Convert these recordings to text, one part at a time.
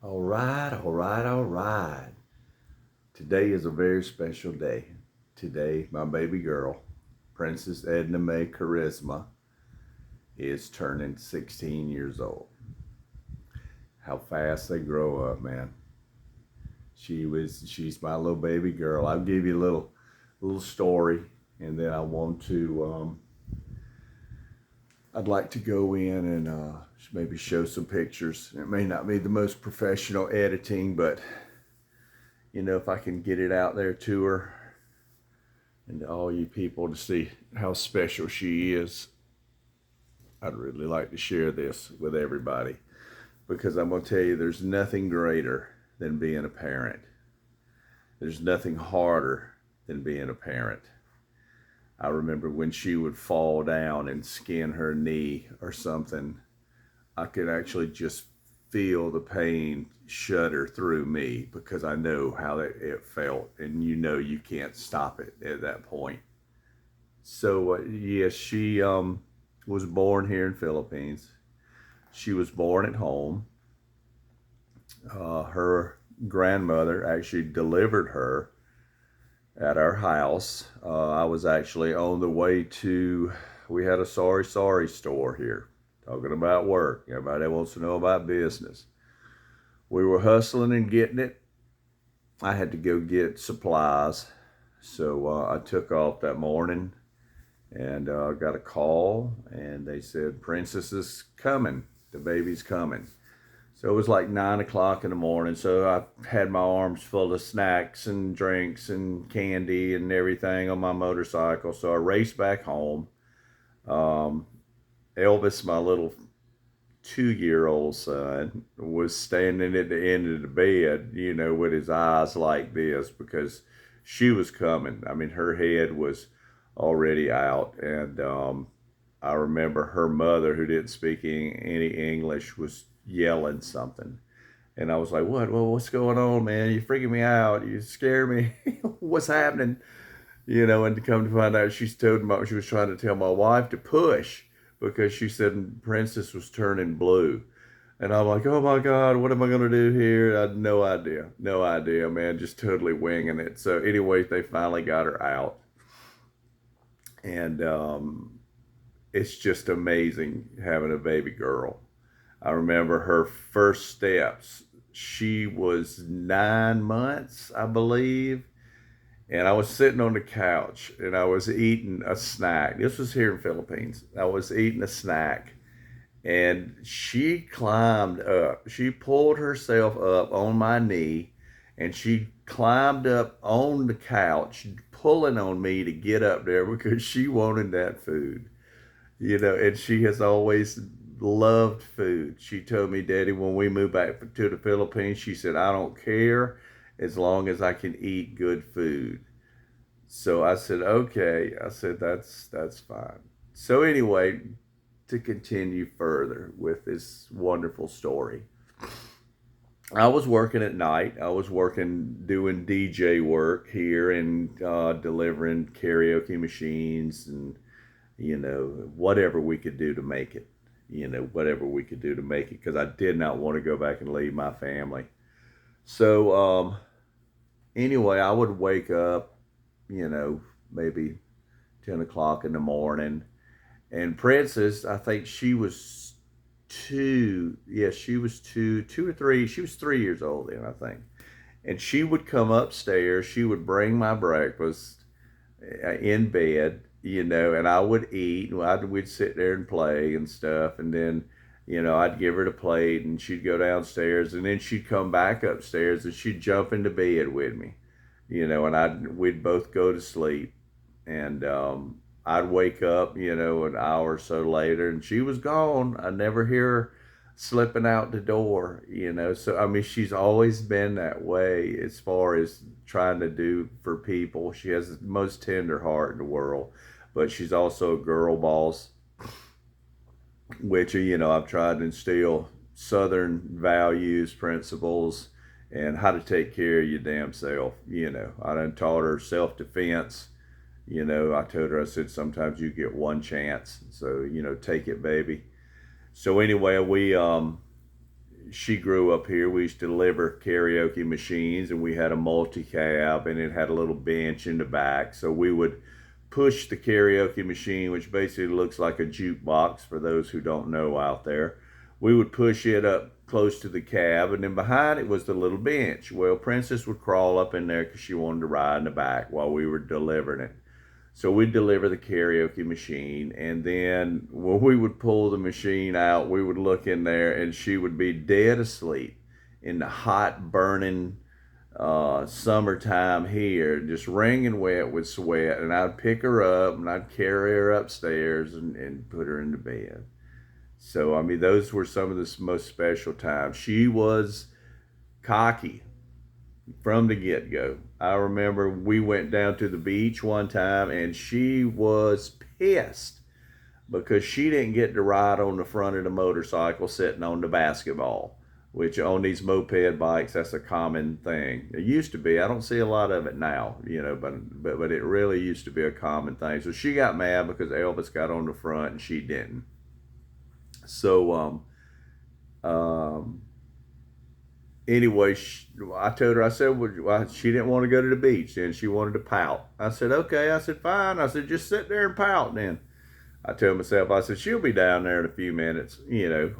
All right, all right, all right. Today is a very special day. Today, my baby girl, Princess Edna Mae Charisma, is turning 16 years old. How fast they grow up, man. She's my little baby girl. I'll give you a little story, and then I want to. I'd like to go in and maybe show some pictures. It may not be the most professional editing, but if I can get it out there to her and to all you people to see how special she is, I'd really like to share this with everybody because I'm going to tell you there's nothing greater than being a parent. There's nothing harder than being a parent. I remember when she would fall down and skin her knee or something, I could actually just feel the pain shudder through me because I know how it felt, and you can't stop it at that point. So yes, she was born here in Philippines. She was born at home. Her grandmother actually delivered her at our house. I was actually on the way to. We had a sorry store here. Talking about work, everybody wants to know about business. We were hustling and getting it. I had to go get supplies, so I took off that morning and got a call, and they said Princess is coming. The baby's coming. So it was like 9 o'clock in the morning. So I had my arms full of snacks and drinks and candy and everything on my motorcycle. So I raced back home. Um, Elvis, my little 2-year-old son, was standing at the end of the bed, with his eyes like this because she was coming. I mean, her head was already out. And I remember her mother, who didn't speak any English, was yelling something. And I was like, what? Well, what's going on, man? You're freaking me out. You scare me. What's happening? And to come to find out, she was trying to tell my wife to push because she said Princess was turning blue. And I'm like, oh my God, what am I going to do here? I had no idea. No idea, man. Just totally winging it. So, anyway, they finally got her out. And it's just amazing having a baby girl. I remember her first steps. She was 9 months, I believe. And I was sitting on the couch and I was eating a snack. This was here in the Philippines. I was eating a snack and she climbed up. She pulled herself up on my knee and she climbed up on the couch, pulling on me to get up there because she wanted that food. And she has always loved food. She told me, Daddy, when we moved back to the Philippines, she said, I don't care as long as I can eat good food. So I said, okay. I said, that's fine. So anyway, to continue further with this wonderful story, I was working at night. I was working doing DJ work here and delivering karaoke machines and whatever we could do to make it. Whatever we could do to make it because I did not want to go back and leave my family. So anyway, I would wake up, maybe 10 o'clock in the morning. And Princess, I think she was two. Yes, she was two or three. She was 3 years old then, I think. And she would come upstairs. She would bring my breakfast in bed, and I would eat. We'd sit there and play and stuff. And then, I'd give her the plate and she'd go downstairs. And then she'd come back upstairs and she'd jump into bed with me, and we'd both go to sleep. And I'd wake up, an hour or so later, and she was gone. I never hear her slipping out the door. So I mean, she's always been that way as far as trying to do for people. She has the most tender heart in the world, but she's also a girl boss, which I've tried to instill Southern values, principles, and how to take care of your damn self. I done taught her self defense. I told her, I said, sometimes you get one chance. So, take it, baby. So anyway, she grew up here, we used to deliver karaoke machines, and we had a multi-cab, and it had a little bench in the back. So we would push the karaoke machine, which basically looks like a jukebox for those who don't know out there. We would push it up close to the cab, and then behind it was the little bench. Well, Princess would crawl up in there because she wanted to ride in the back while we were delivering it. So we'd deliver the karaoke machine, and then when we would pull the machine out, we would look in there, and she would be dead asleep in the hot, burning summertime here, just wringing wet with sweat. And I'd pick her up, and I'd carry her upstairs and put her into bed. So, I mean, those were some of the most special times. She was cocky from the get-go. I remember we went down to the beach one time, and she was pissed because she didn't get to ride on the front of the motorcycle sitting on the basketball, which on these moped bikes, that's a common thing. It used to be. I don't see a lot of it now, but it really used to be a common thing. So she got mad because Elvis got on the front and she didn't. So, anyway, I told her, I said, well, she didn't want to go to the beach, and she wanted to pout. I said, okay. I said, fine. I said, just sit there and pout then. I told myself, I said, she'll be down there in a few minutes,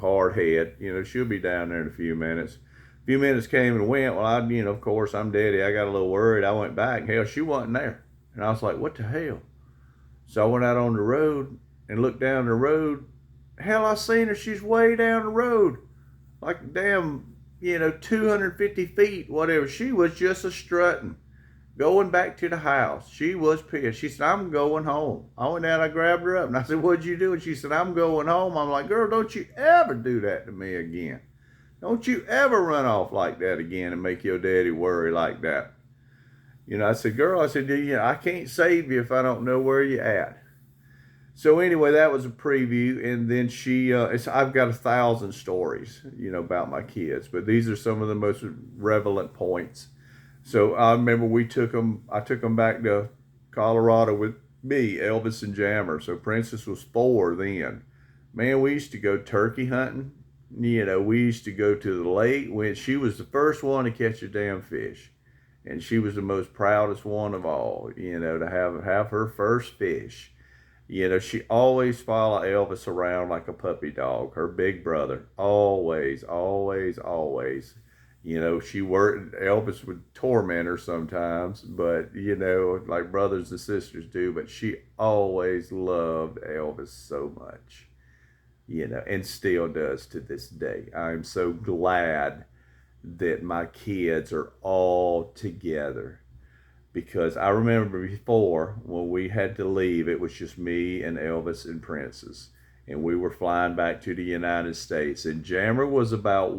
hard head, she'll be down there in a few minutes. A few minutes came and went. Well, of course, I'm daddy. I got a little worried. I went back. Hell, she wasn't there. And I was like, what the hell? So I went out on the road and looked down the road. Hell, I seen her. She's way down the road. Like damn, 250 feet, whatever. She was just a strutting, going back to the house. She was pissed. She said, I'm going home. I went down, I grabbed her up, and I said, what'd you do? And she said, I'm going home. I'm like, girl, don't you ever do that to me again. Don't you ever run off like that again and make your daddy worry like that. I said, girl, I said, I can't save you if I don't know where you're at. So anyway, that was a preview, and then I've got 1,000 stories, about my kids, but these are some of the most relevant points. So I remember I took them back to Colorado with me, Elvis and Jammer. So Princess was 4 then. Man, we used to go turkey hunting. We used to go to the lake when she was the first one to catch a damn fish. And she was the most proudest one of all, to have her first fish. She always followed Elvis around like a puppy dog, her big brother. Always, always, always. Elvis would torment her sometimes, but, like brothers and sisters do, but she always loved Elvis so much, and still does to this day. I'm so glad that my kids are all together. Because I remember before, when we had to leave, it was just me and Elvis and Princess. And we were flying back to the United States. And Jammer was about a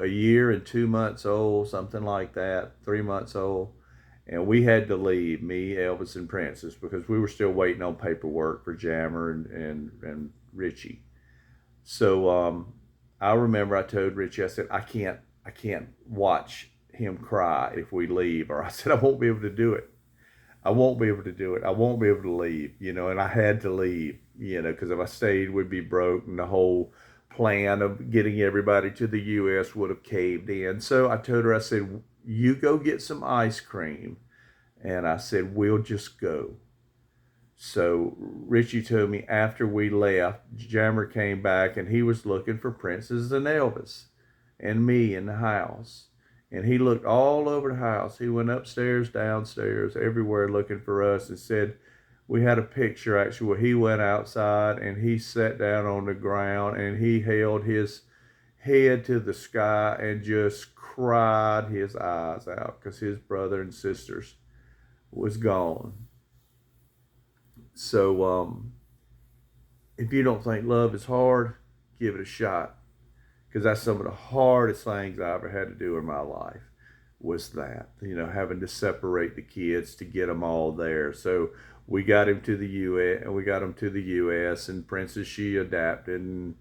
year and 2 months old, something like that, 3 months old. And we had to leave, me, Elvis, and Princess, because we were still waiting on paperwork for Jammer and Richie. So, I remember I told Richie, I said, I can't watch him cry if we leave. Or I said, I won't be able to do it. I won't be able to do it. I won't be able to leave, and I had to leave, because if I stayed, we'd be broke, and the whole plan of getting everybody to the U.S. would have caved in. So I told her, I said, you go get some ice cream. And I said, we'll just go. So Richie told me after we left, Jammer came back and he was looking for Princess and Elvis and me in the house. And he looked all over the house. He went upstairs, downstairs, everywhere looking for us, and said, we had a picture actually where he went outside and he sat down on the ground and he held his head to the sky and just cried his eyes out because his brother and sisters was gone. So if you don't think love is hard, give it a shot. Because that's some of the hardest things I ever had to do in my life was that, having to separate the kids to get them all there. So we got him to the U.S. and we got him to the U.S. and Princess, she adapted and,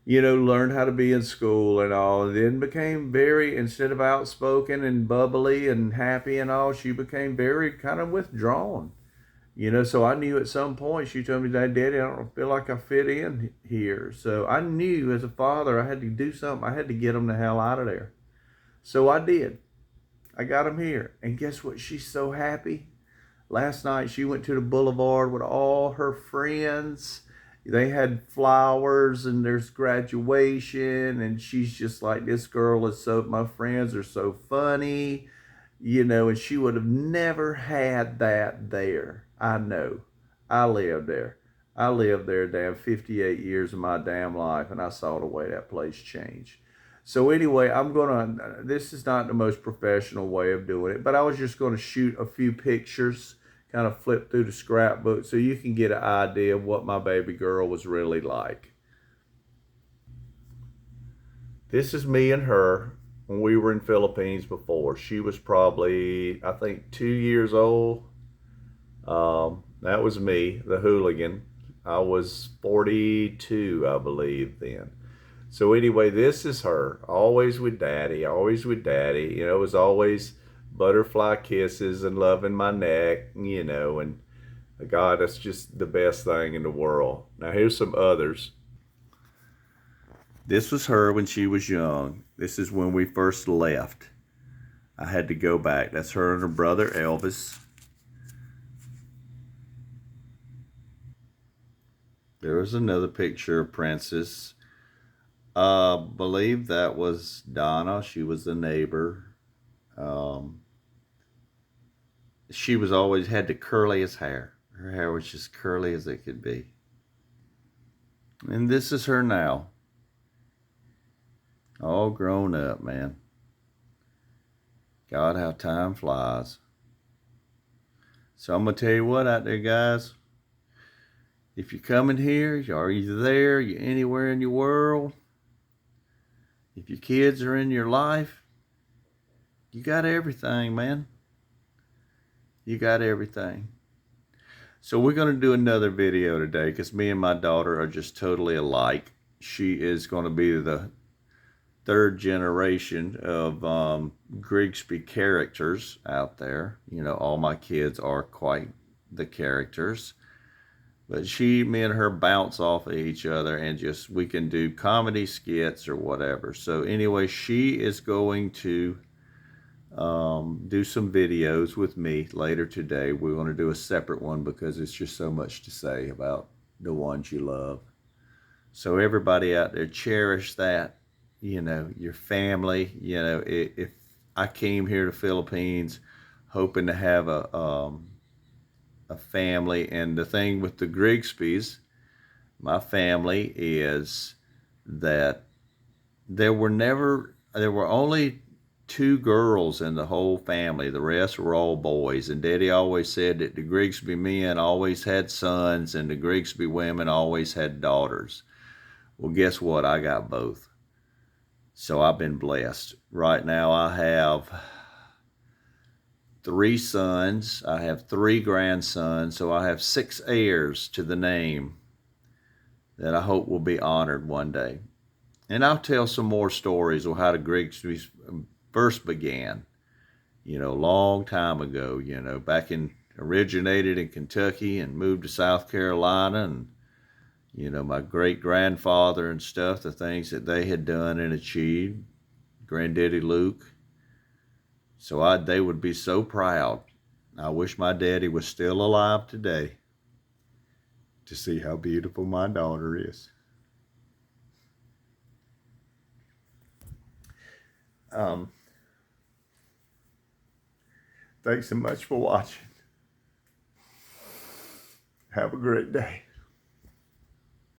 learned how to be in school and all, and then became very, instead of outspoken and bubbly and happy and all, she became very kind of withdrawn. You know, so I knew at some point, she told me, Daddy, I don't feel like I fit in here. So I knew as a father I had to do something. I had to get them the hell out of there. So I did. I got them here. And guess what? She's so happy. Last night she went to the boulevard with all her friends. They had flowers and there's graduation. And she's just like, this girl is so, my friends are so funny. You know, and she would have never had that there. I know. I lived there. I lived there damn 58 years of my damn life, and I saw the way that place changed. So anyway, this is not the most professional way of doing it, but I was just gonna shoot a few pictures, kind of flip through the scrapbook so you can get an idea of what my baby girl was really like. This is me and her when we were in Philippines before. She was probably, I think, 2 years old. That was me, the hooligan. I was 42, I believe, then. So anyway, this is her, always with daddy, always with daddy. You know, it was always butterfly kisses and loving my neck, you know, and God, that's just the best thing in the world. Now here's some others. This was her when she was young. This is when we first left. I had to go back. That's her and her brother Elvis. There was another picture of Princess. Believe that was Donna. She was the neighbor. She was always had the curliest hair. Her hair was just curly as it could be. And this is her now. All grown up, man. God, how time flies. So I'm going to tell you what out there, guys. If you're coming here, are you there, you're anywhere in your world, if your kids are in your life, you got everything, man. You got everything. So we're going to do another video today because me and my daughter are just totally alike. She is going to be the third generation of Grigsby characters out there. You know, all my kids are quite the characters. But me and her bounce off of each other and we can do comedy skits or whatever. So anyway, she is going to do some videos with me later today. We're going to do a separate one because it's just so much to say about the ones you love. So everybody out there, cherish that, you know, your family. You know, if I came here to Philippines hoping to have a family, and the thing with the Grigsbys, my family, is that there were only 2 girls in the whole family. The rest were all boys. And Daddy always said that the Grigsby men always had sons and the Grigsby women always had daughters. Well, guess what? I got both. So I've been blessed. Right now I have 3 sons. I have 3 grandsons. So I have 6 heirs to the name that I hope will be honored one day. And I'll tell some more stories of how the Grigsbys first began, you know, a long time ago, you know, originated in Kentucky and moved to South Carolina, and, you know, my great-grandfather and stuff, the things that they had done and achieved, Granddaddy Luke. So they would be so proud. I wish my daddy was still alive today to see how beautiful my daughter is. Thanks so much for watching. Have a great day.